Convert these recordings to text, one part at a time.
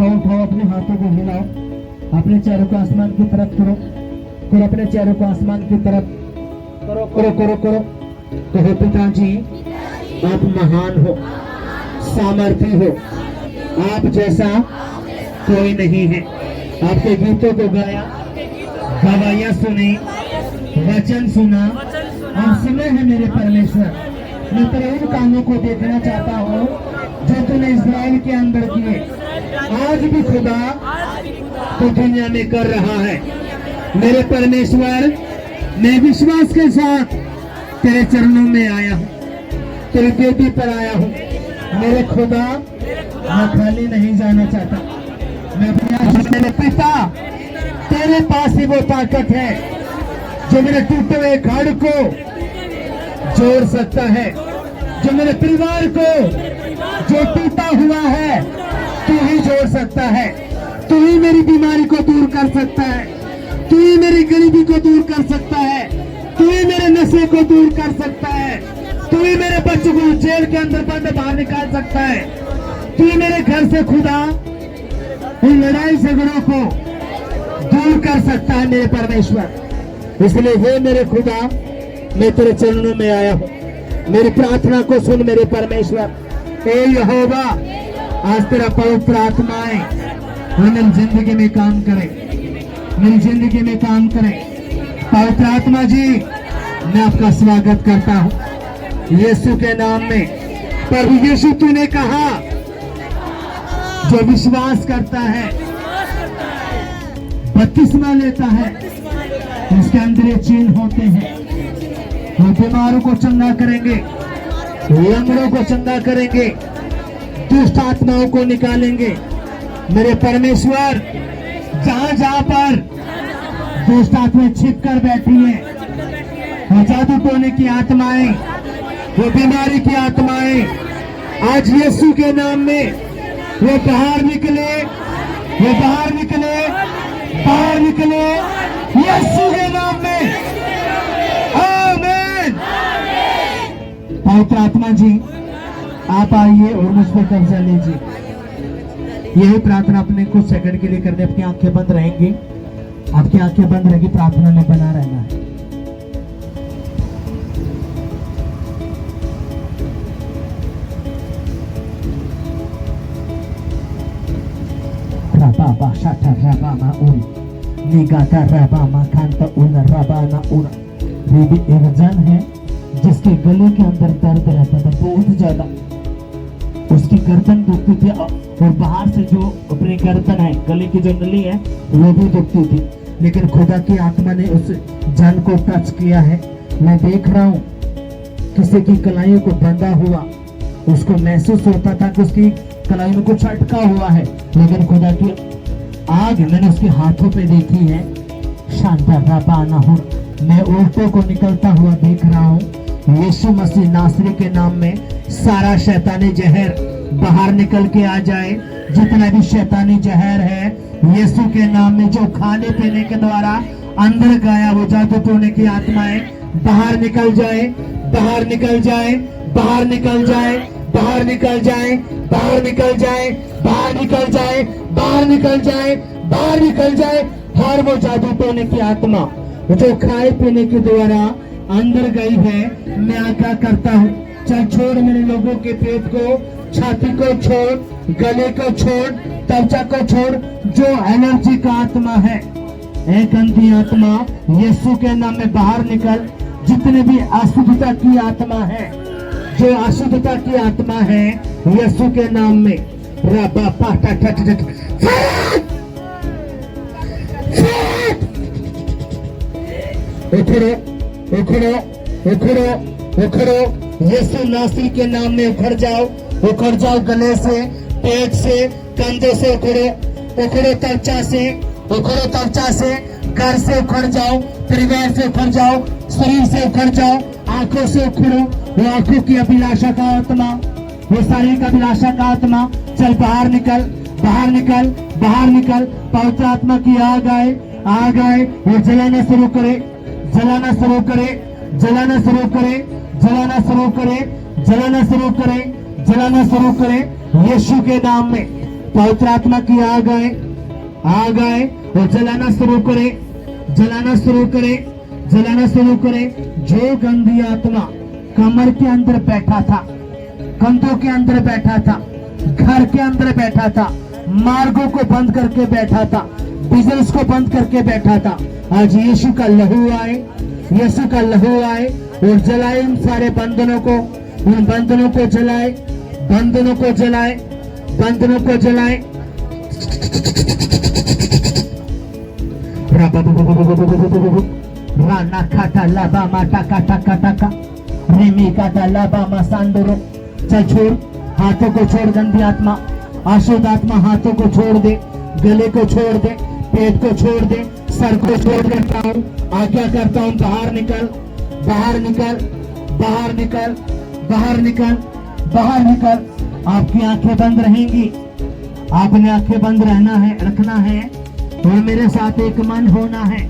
उठाओ उठाओ, अपने हाथों को हिलाओ, अपने चेहरों को आसमान की तरफ करो, करो अपने चेहरों को आसमान की तरफ करो करो करो करो। कहो पिताजी आप महान हो, सामर्थी हो, आप जैसा कोई नहीं है। आपके गीतों को गाया, गवाहियां सुनी, वचन सुना और सुने हैं मेरे परमेश्वर। मैं तेरे उन कामों को देखना चाहता हूँ जो तूने इस्राएल के अंदर किए, आज भी खुदा तो दुनिया में कर रहा है। मेरे परमेश्वर, मैं विश्वास के साथ तेरे चरणों में आया हूँ, तेरी वेदी पर आया हूँ। मेरे खुदा, मैं खाली नहीं जाना चाहता। मैं मेरे पिता, तेरे पास ही वो ताकत है जो मेरे टूटे हुए घर को जोड़ सकता है, जो मेरे परिवार को जो टूटा हुआ है तू ही जोड़ सकता है। तू ही मेरी बीमारी को दूर कर सकता है, तू ही मेरी गरीबी को दूर कर सकता है, तू ही मेरे नशे को दूर कर सकता है, तू ही मेरे बच्चों को जेल के अंदर बंद बाहर निकाल सकता है, तू ही मेरे घर से खुदा उन लड़ाई झगड़ों को दूर कर सकता है मेरे परमेश्वर। इसलिए हे मेरे खुदा, मैं तेरे चरणों में आया हूँ, मेरी प्रार्थना को सुन मेरे परमेश्वर। ए यहोवा, आज तेरा पवित्र आत्माएं मेरी जिंदगी में काम करे, मेरी जिंदगी में काम करे। पवित्र आत्मा जी, मैं आपका स्वागत करता हूँ यीशु के नाम में। प्रभु यीशु, तूने कहा जो विश्वास करता है, बपतिस्मा लेता है, उसके अंदर ये चिन्ह होते हैं। वो बीमारों को चंगा करेंगे, लंगड़ों को चंगा करेंगे, दुष्ट आत्माओं को निकालेंगे। मेरे परमेश्वर, जहां जहां पर दुष्ट आत्माएं छिप कर बैठी है, वो जादू टोने की आत्माएं, वो बीमारी की आत्माएं, आज यीशु के नाम में वो बाहर निकले, वो बाहर निकले, बाहर निकले यीशु के नाम में। आमीन। पवित्र आत्मा जी, आप आइए और मुझ पर कब्जा लीजिए। यही प्रार्थना अपने कुछ सेकंड के लिए करने, अपनी आंखें बंद रहेंगी, आपकी आंखें बंद रहेंगी, प्रार्थना में बना रहना है। Rababa shata rabama un निगाता रबामा खानता उन रबाना उन। बेबी एक जन है जिसके गले के अंदर दर्द रहता था बहुत ज्यादा, उसकी गर्दन दुखती थी और बाहर से जो अपनी गर्दन है, गले की जो नली है वो भी दुखती थी। लेकिन खुदा की आत्मा ने उस जन को टच किया है। मैं देख रहा हूँ किसी की कलाइयों को बंधा हुआ, उसको महसूस होता था कि उसकी कलाइयों में कुछ अटका हुआ है, लेकिन खुदा की आग मैंने उसके हाथों पे देखी है। शांता रबाना हूँ, मैं उल्टों को निकलता हुआ देख रहा हूँ। यीशु मसीह नासरी के नाम में सारा शैतानी जहर बाहर निकल के आ जाए। जितना भी शैतानी जहर है यीशु के नाम में, जो खाने पीने के द्वारा अंदर गया, वो जादू टोने की आत्माएं बाहर निकल जाए, बाहर निकल जाए, बाहर निकल जाए, बाहर निकल जाए, बाहर निकल जाए, बाहर निकल जाए, बाहर निकल जाए, बाहर निकल जाए। हर वो जादू टोने की आत्मा जो खाए पीने के द्वारा अंदर गई है, मैं आज्ञा करता हूँ, चल छोड़ मेरे लोगों के पेट को, छाती को छोड़, गले को छोड़, त्वचा को छोड़। जो एलर्जी का आत्मा है, एक गंदी आत्मा यीशु के नाम में बाहर निकल। जितने भी अशुद्धता की आत्मा है, जो अशुद्धता की आत्मा है यीशु के नाम में, रबा पाटा टट टट उखड़ो उखड़ो उखड़ो उखड़ो, यीशु नासरी के नाम में उखड़ जाओ, उखड़ जाओ। गले से, पेट से, कंधों से उखड़ो, उखड़ो त्वचा से, उखड़ो त्वचा से, घर से उखड़ जाओ, परिवार से उखड़ जाओ, शरीर से उखड़ जाओ, आंखों से उखड़ो। वो आंखों की अभिलाषा का आत्मा, वो शरीर का अभिलाषा का आत्मा, चल बाहर निकल, बाहर निकल, बाहर निकल। पवित्र आत्मा की आग आए, आग आए, वो जलाना शुरू करे, जलाना शुरू करे, जलाना शुरू करे, जलाना शुरू करे, जलाना शुरू करे, जलाना शुरू करे। यीशु के नाम में पवित्र आत्मा की आग आए और जलाना शुरू करे, जलाना शुरू करे, जलाना शुरू करे। जो गंदी आत्मा कमर के अंदर बैठा था, कंधों के अंदर बैठा था, घर के अंदर बैठा था, मार्गों को बंद करके बैठा था, बिजनेस को बंद करके बैठा था, आज यीशु का लहू आए, यीशु का लहू आए और जलाए इन सारे बंधनों को, उन बंधनों को जलाए, बंधनों को जलाए, बंधनों को जलाए। राना काटा लाबा माटा काटा काटा का रेमी काटा लाबा मसांडरो। चल छोड़, हाथों को छोड़ गंदी आत्मा, अशुद्ध आत्मा हाथों को छोड़ दे, गले को छोड़ दे, पेट को छोड़ दे, सर को छोड़ देता हूँ। आज्ञा करता हूँ, बाहर निकल, बाहर निकल, बाहर निकल, बाहर निकल, बाहर निकल। आपकी आंखें बंद रहेंगी, आपने आंखें बंद रहना है, रखना है और मेरे साथ एक मन होना है।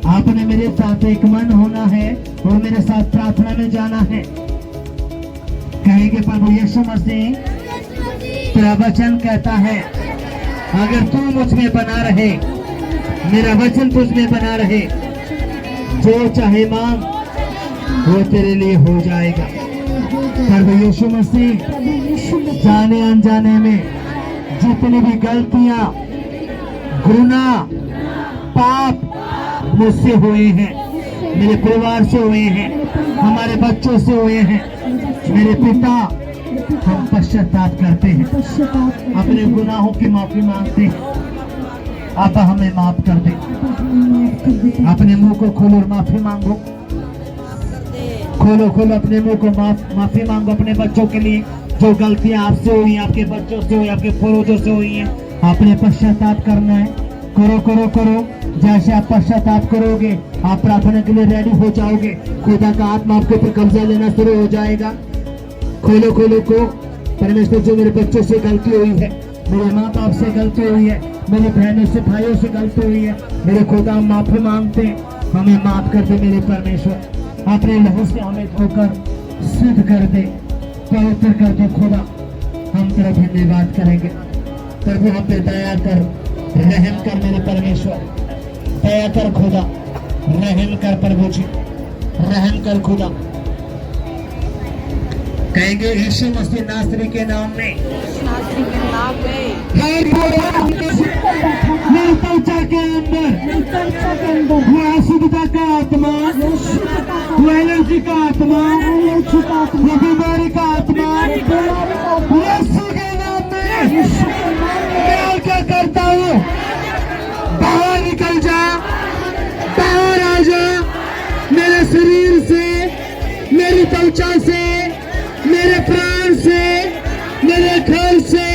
आपने मेरे साथ एक मन होना है और मेरे साथ प्रार्थना में जाना है। कहेंगे प्रभु यीशु मसीह, तेरा वचन कहता है अगर तू मुझ में बना रहे, मेरा वचन तुझ में बना रहे, जो चाहे मांग वो तेरे लिए हो जाएगा। प्रभु यीशु मसीह, जाने अनजाने में जितनी भी गलतियां, गुनाह, पाप मुझसे हुए हैं, मेरे परिवार से हुए हैं, हमारे बच्चों से हुए हैं, मेरे पिता, हम पश्चाताप करते हैं, अपने गुनाहों की माफी मांगते हैं। आप हमें माफ कर दे। अपने मुंह को खोलो और माफी मांगो। खोलो खोलो अपने मुंह को, माफी मांगो अपने बच्चों के लिए जो गलतियां आपसे हुई, आपके बच्चों से हुई, आपके पूर्वजों से हुई हैं। आपने पश्चाताप करना है। करो करो करो। जैसे आप पश्चाताप करोगे, आप प्रार्थना के लिए रेडी हो जाओगे, खुदा का आत्मा आपके ऊपर कब्जा लेना शुरू हो जाएगा। खोलो खोलो को। परमेश्वर, जो मेरे बच्चों से गलती हुई है, मेरे माँ बाप से गलती हुई है, मेरी बहनों से, भाइयों से गलती हुई है, मेरे खुदा हम माफी मांगते हैं, हमें माफ कर दे मेरे परमेश्वर। अपने लहू से हमें धोकर शुद्ध कर दे, पवित्र कर दे खुदा। हम तेरा धन्यवाद करेंगे प्रभु। हम पे दया कर, रहम कर मेरे परमेश्वर, दया कर खुदा, रहम कर प्रभु जी, रहम कर खुदा। कहेंगे यीशु मसीह नासरी के नाम में, त्वचा के अंदर वो अशुद्धता का आत्मा, वो एलर्जी का आत्मा, वो बीमारी का आत्मा, यीशु के नाम में मैं क्या करता हूँ, बाहर निकल जा, बाहर आ जा मेरे शरीर से, मेरी त्वचा से, मेरे प्राण से, मेरे घर से।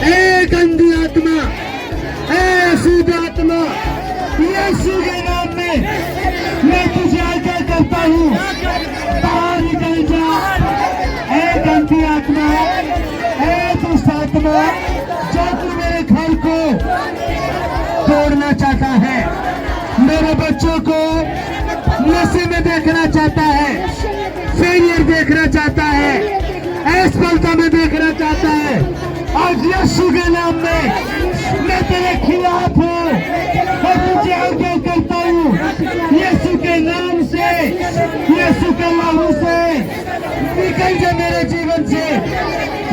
ए गंदी आत्मा, ए अशुद्ध आत्मा, यीशु के नाम में मैं तुझे आज्ञा करता हूँ, बाहर निकल जा। ए गंदी आत्मा, ए दुष्ट आत्मा, जो तू मेरे घर को तोड़ना चाहता है, मेरे बच्चों को नशे में देखना चाहता है, फेलियर देखना चाहता है, असफलता में देखना चाहता है, आज यीशु के नाम में मैं तेरे खिलाफ हूँ और तुझे आज्ञा करता हूँ, यीशु के नाम से, यीशु के लहू से निकल जा मेरे जीवन से,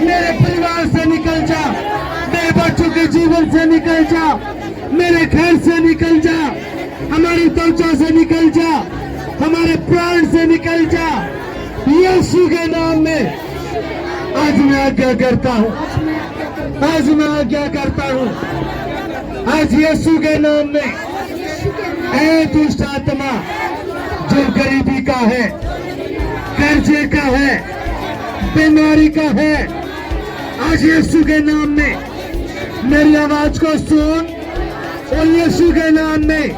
मेरे परिवार से निकल जा, मेरे बच्चों के जीवन से निकल जा, मेरे घर से निकल जा, हमारी त्वचा से निकल जा, हमारे प्राण से निकल जा। यीशु के नाम में आज मैं आज्ञा करता हूँ, आज मैं आज्ञा करता हूँ, आज यीशु के नाम में ऐ दुष्ट आत्मा जो गरीबी का है, कर्जे का है, बीमारी का है, आज यीशु के नाम में मेरी आवाज को सुन और यीशु के नाम में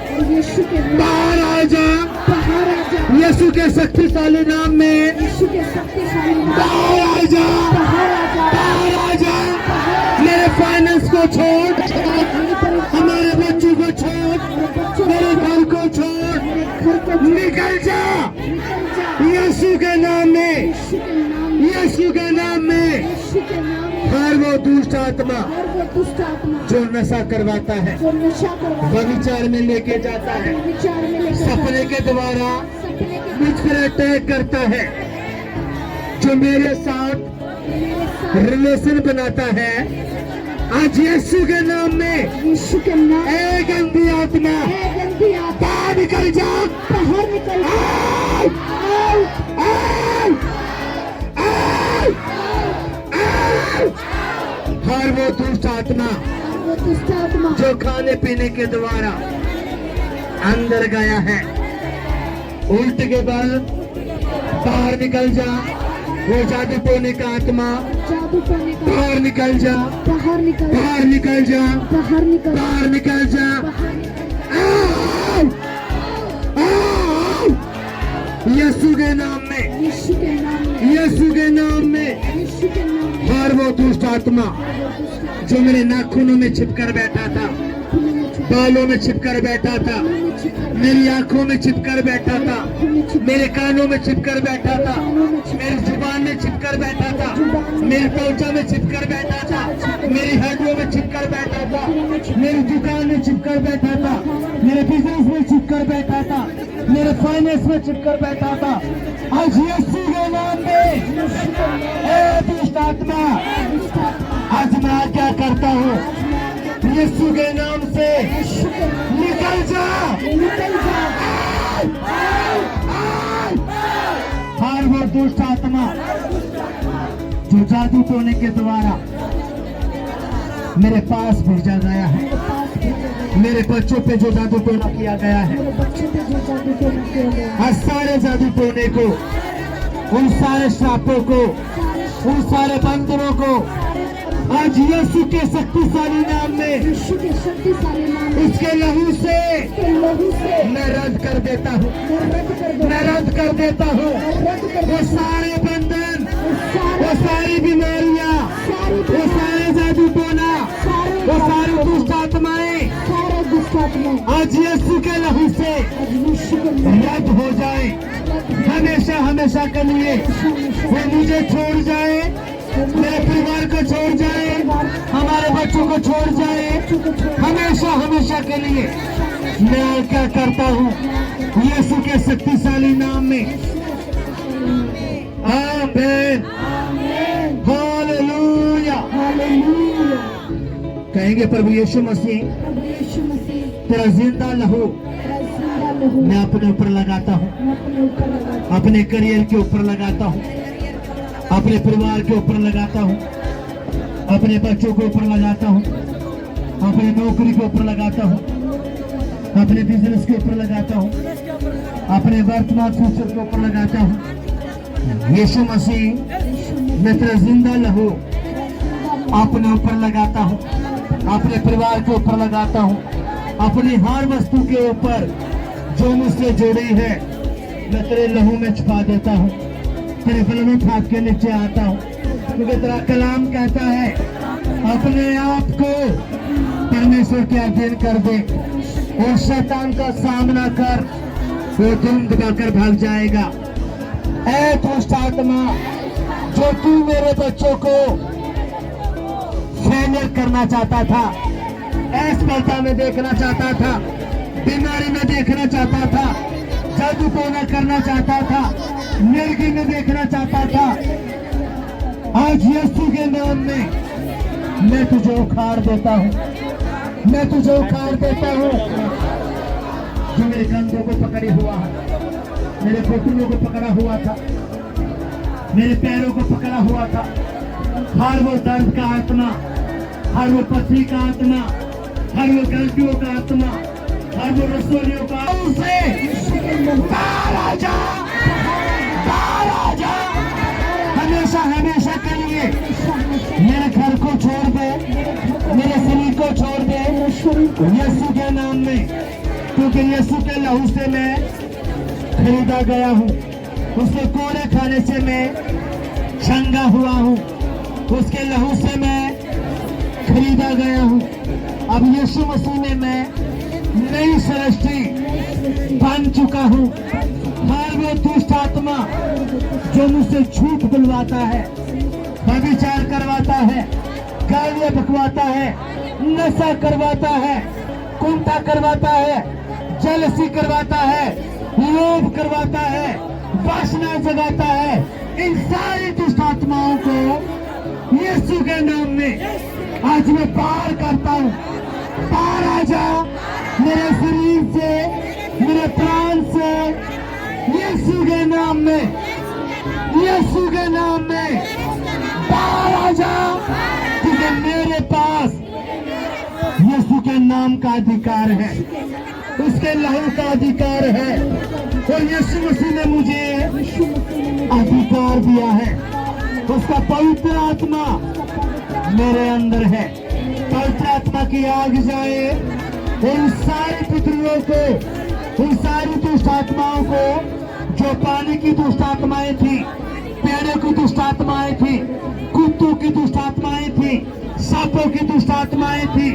बाहर आ जा, यीशु के शक्तिशाली नाम में बाहर आ जा, बाहर आ जा। मेरे फाइनेंस को छोड़, हमारे बच्चों को छोड़, मेरे घर को छोड़, निकल जा यीशु के नाम में, यीशु के नाम में। हर वो वो दुष्ट आत्मा हर वो दुष्ट आत्मा जो नशा करवाता है, जो नशा करवाता है, व्यभिचार में लेके जाता है, विचार में लेकर सपने के द्वारा सपने के मुझ पर अटैक करता है, जो मेरे साथ मेरे साथ रिलेशन बनाता है, आज यीशु के नाम में यीशु के नाम ए गंदी आत्मा है गंदी आत्मा बाहर निकल जा। बाहर निकल आउ! आउ! आउ! आउ! हर वो दुष्ट आत्मा और वो दुष्ट आत्मा जो खाने पीने के द्वारा अंदर गया है, उल्ट के बल बाहर निकल जा। वो जादू टोने का आत्मा जादू करने का बाहर निकल जा, बाहर निकल बाहर निकल जा, बाहर निकल बाहर निकल जा। आउ! आउ! यीशु के नाम में, यीशु के नाम में यीशु के नाम में यीशु के नाम में हर वो दुष्ट आत्मा वो दुष्ट जो मेरे नाखूनों में छिपकर बैठा था, बालों में छिपकर बैठा था, मेरी आंखों में छिपकर बैठा था, मेरे कानों में छिपकर बैठा था, मेरी जुबान में छिपकर बैठा था, मेरी त्वचा में छिपकर बैठा था, मेरी हड्डियों में छिपकर बैठा था, मेरी दुकान में छिपकर बैठा था, मेरे बिजनेस में छिपकर बैठा था, मेरे फाइनेंस में छिपकर बैठा था, आज यीशु के नाम में ए दुष्ट आत्मा आज मैं क्या करता हूँ, यीशु के नाम से निकल जा। निकल जा हर वो दुष्ट आत्मा जो जादू टोने के द्वारा मेरे पास भेजा गया है, मेरे बच्चों पे जो जादू टोना किया गया है, मेरे बच्चे पे जो जादू टोना किया गया हर सारे जादू टोने को, उन सारे श्रापों को, उन सारे बंधनों को आज यीशु के शक्तिशाली नाम में, यीशु के शक्तिशाली नाम में उसके लहू से के लहू से मैं रद्द कर देता हूँ, मैं रद्द कर दो मैं रद्द कर देता हूँ। रद्द कर वो सारे बंधन, सारे वो सारी बीमारियाँ, वो सारे जादू टोना, वो सारी दुष्ट आत्माएं सारे दुष्ट आत्मा आज यीशु के लहू से आज यीशु के नाम रद्द हो जाए, हमेशा हमेशा के लिए वो मुझे छोड़ जाए, मेरे परिवार को छोड़ जाए, हमारे बच्चों को छोड़ जाए, हमेशा हमेशा के लिए। मैं क्या करता हूँ यीशु के शक्तिशाली नाम में, आमीन, हालेलुया। हालेलुया कहेंगे प्रभु यीशु मसीह प्रभु यीशु मसीह तेरा जिंदा लहू तेरा जिंदा लहू मैं अपने ऊपर लगाता हूँ, मैं अपने ऊपर लगाता अपने करियर के ऊपर लगाता हूँ, अपने परिवार के ऊपर लगाता हूँ, अपने बच्चों के ऊपर लगाता हूँ, अपनी नौकरी के ऊपर लगाता हूँ, अपने बिजनेस के ऊपर लगाता हूँ, अपने वर्तमान फ्यूचर के ऊपर लगाता हूँ। यीशु मसीह मैं तेरा जिंदा लहू अपने ऊपर लगाता हूँ, अपने परिवार के ऊपर लगाता हूँ, अपनी हर वस्तु के ऊपर जो मुझसे जुड़ी है मैं तेरे लहू में छुपा देता हूँ, तेरे बलनों फाक के नीचे आता हूँ, क्योंकि तेरा कलाम कहता है अपने आप को परमेश्वर के अधीन कर दे और शैतान का सामना कर, वो तुम दबाकर भाग जाएगा। ऐ दुष्ट आत्मा जो तू मेरे बच्चों को फेलियर करना चाहता था, असफलता में देखना चाहता था, बीमारी में देखना चाहता था, जादू टोना करना चाहता था, मिर्गी में देखना चाहता था, आज यीशु के नाम में मैं तुझे उखाड़ देता हूँ, मैं तुझे उखाड़ देता हूँ। जो मेरे कंधों को पकड़े हुआ है, मेरे घुटनों को पकड़ा हुआ था, मेरे पैरों को पकड़ा हुआ था, हर वो दर्द का आत्मा, हर वो पथरी का आत्मा, हर वो गलतियों का आत्मा, हर वो रसोलियों का उसे बाहर आ जा, बाहर आ जा, हमेशा हमेशा के लिए मेरे घर को छोड़ दे, मेरे शरीर को छोड़ दे यीशु के नाम में, क्योंकि यीशु के लहू से मैं खरीदा गया हूँ, उसके कोड़े खाने से मैं छंगा हुआ हूँ, उसके लहू से मैं खरीदा गया हूँ। अब यीशु मसीह में मैं नई सृष्टि बन चुका हूँ। हर वो दुष्ट आत्मा जो मुझसे झूठ बुलवाता है, व्यभिचार करवाता है, गालियां बकवाता है, नशा करवाता है, कुंठा करवाता है, जलसी करवाता है, लोभ करवाता है, वासना जगाता है, इन सारी दुष्ट आत्माओं को यीशु के नाम में आज मैं पार करता हूँ। पार आ जा मेरे शरीर से, मेरे प्राण से, यीशु के नाम में, यीशु के नाम में पार आ जा, क्योंकि मेरे पास यीशु के नाम का अधिकार है, उसके लहू का अधिकार है, और यीशु मसीह ने मुझे अधिकार दिया है। उसका पवित्र आत्मा मेरे अंदर है। पवित्र आत्मा की आग जाए उन सारे पुत्रों को, उन सारी दुष्ट आत्माओं को, जो पानी की दुष्ट आत्माएं थी, पेड़ों की दुष्ट आत्माएं थी, कुत्तों की दुष्ट आत्माएं थी, सांपों की दुष्ट आत्माएं थी,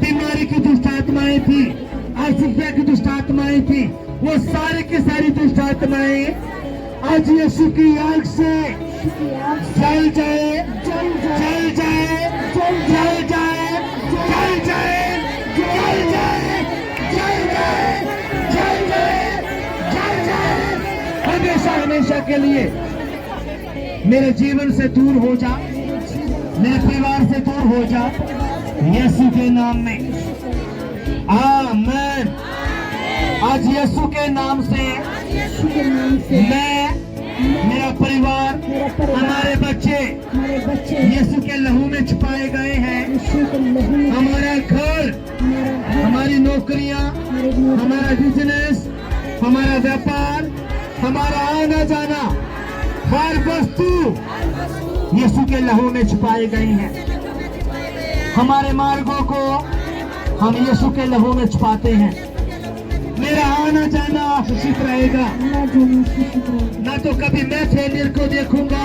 बीमारी की दुष्ट आत्माएं थी, असुविधा की दुष्ट आत्माएं थी, वो सारी की सारी दुष्ट आत्माएं आज यीशु की आग से जल जाए, जल जाए, जल जाए, जल जाए, जल जाए, जल जाए, जल जाए, जल जाए, हमेशा हमेशा के लिए मेरे जीवन से दूर हो जा, मेरे परिवार से दूर हो जा, यीशु के नाम में। आमीन। आज यीशु के नाम से मैं, मेरा परिवार, हमारे बच्चे यीशु के लहू में छुपाए गए हैं। हमारा घर, हमारी नौकरियां, हमारा बिजनेस, हमारा व्यापार, हमारा आना जाना, हर वस्तु यीशु के लहू में छुपाए गई हैं। हमारे मार्गों को हम यीशु के लहू में छुपाते हैं। मेरा आना जाना आशीषित रहेगा। ना तो कभी मैं फेलियर को देखूंगा,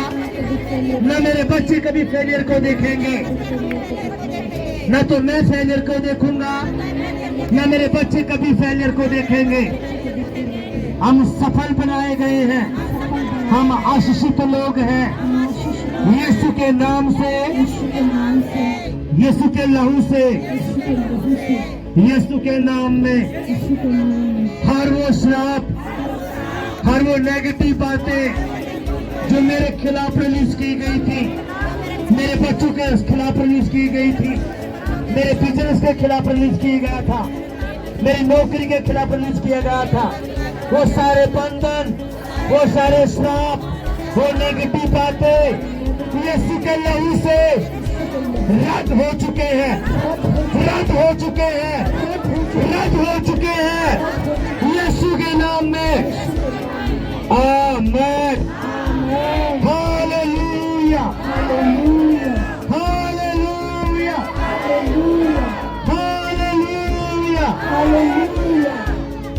ना मेरे बच्चे कभी फेलियर को देखेंगे। ना तो मैं फेलियर को देखूंगा, ना मेरे बच्चे कभी फेलियर को देखेंगे। हम सफल बनाए गए हैं, हम आशीषित लोग हैं यीशु के नाम से, यीशु के लहू से, यीशु के नाम में। हर वो श्राप, हर वो नेगेटिव बातें जो मेरे खिलाफ रिलीज की गई थी, मेरे बच्चों के खिलाफ रिलीज की गई थी, मेरे बिजनेस के खिलाफ रिलीज किया गया था, मेरी नौकरी के खिलाफ रिलीज किया गया था, वो सारे बंधन, वो सारे श्राप, वो नेगेटिव बातें यीशु के लहू से रद्द हो चुके हैं, रद्द हो चुके हैं, रद्द हो चुके हैं यीशु के नाम में। आमीन। Hallelujah, hallelujah, hallelujah.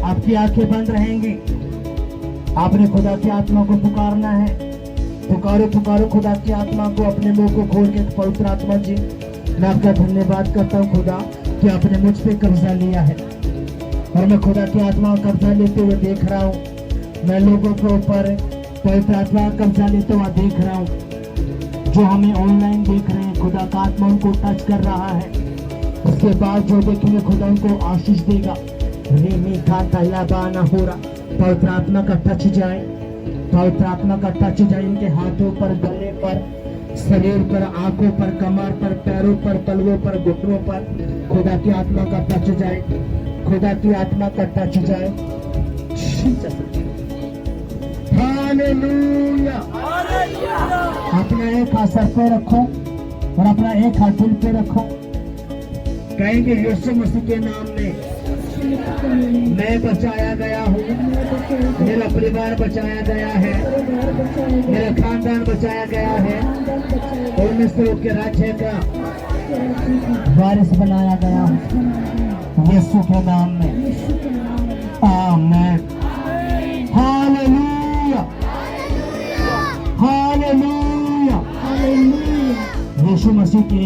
आपकी आंखें बंद रहेंगी। आपने खुदा की आत्मा को पुकारना है। पुकारो पुकारो खुदा की आत्मा को, अपने मुंह को खोल के। पवित्र आत्मा जी, मैं आपका धन्यवाद करता हूँ खुदा कि आपने मुझ पे कब्जा लिया है, और मैं खुदा की आत्मा का कब्जा लेते हुए देख रहा हूँ। मैं लोगों के ऊपर पवित्र आत्मा का कब्जा लेते हुए देख रहा हूँ, जो हमें ऑनलाइन देख रहे हैं। खुदा का आत्मा उनको टच कर रहा है। उसके बाद जो देखेंगे खुदा उनको आशीष देगा। हो रहा पवित्र आत्मा का टच जाए, पवित्र आत्मा का टच जाए इनके हाथों पर, गले पर, शरीर पर, आंखों पर, कमर पर, पैरों पर, तलवों पर, घुटनों पर खुदा की आत्मा का टच जाए, खुदा की आत्मा का टच जाए। हालेलुया। अपना एक हाथ सर पे रखो और अपना एक हाथ दिल पे रखो। कहेंगे यीशु मसीह के नाम में मैं बचाया गया हूँ, मेरा परिवार बचाया गया है, मेरा खानदान बचाया गया है, और मैं सर्व के राज्य का वारिस बनाया गया हूँ यीशु के नाम में। आमीन। Hallelujah, hallelujah. यीशु मसीह की